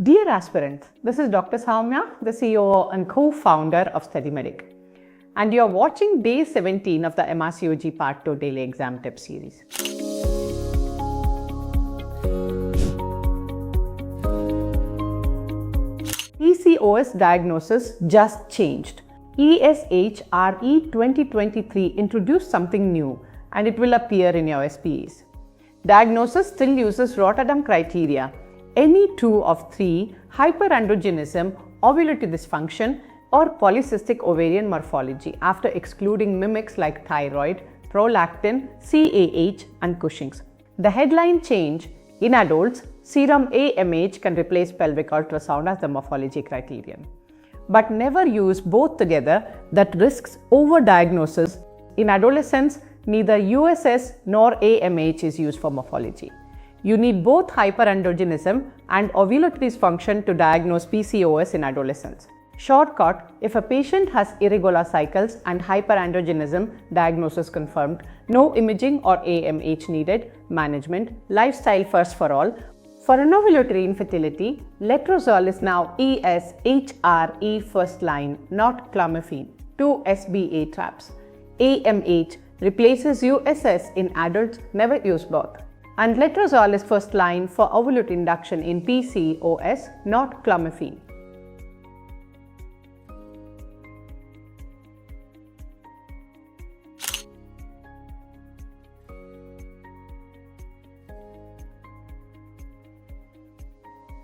Dear aspirants, this is Dr. Soumya, the CEO and co-founder of Study MEDIC, and you are watching day 17 of the MRCOG Part 2 Daily Exam Tip Series. PCOS diagnosis just changed. ESHRE 2023 introduced something new, and it will appear in your SBAs. Diagnosis still uses Rotterdam criteria. Any two of three: hyperandrogenism, ovulatory dysfunction, or polycystic ovarian morphology, after excluding mimics like thyroid, prolactin, CAH and Cushing's. The headline change: in adults, serum AMH can replace pelvic ultrasound as the morphology criterion. But never use both together, that risks overdiagnosis. In adolescents, neither USS nor AMH is used for morphology. You need both hyperandrogenism and ovulatory dysfunction to diagnose PCOS in adolescents. Shortcut: if a patient has irregular cycles and hyperandrogenism, diagnosis confirmed, no imaging or AMH needed, management, lifestyle first for all. For anovulatory infertility, letrozole is now ESHRE first line, not clomiphene. 2 SBA traps. AMH replaces USS in adults, never use both. And letrozole is first line for ovulatory induction in PCOS, not clomiphene.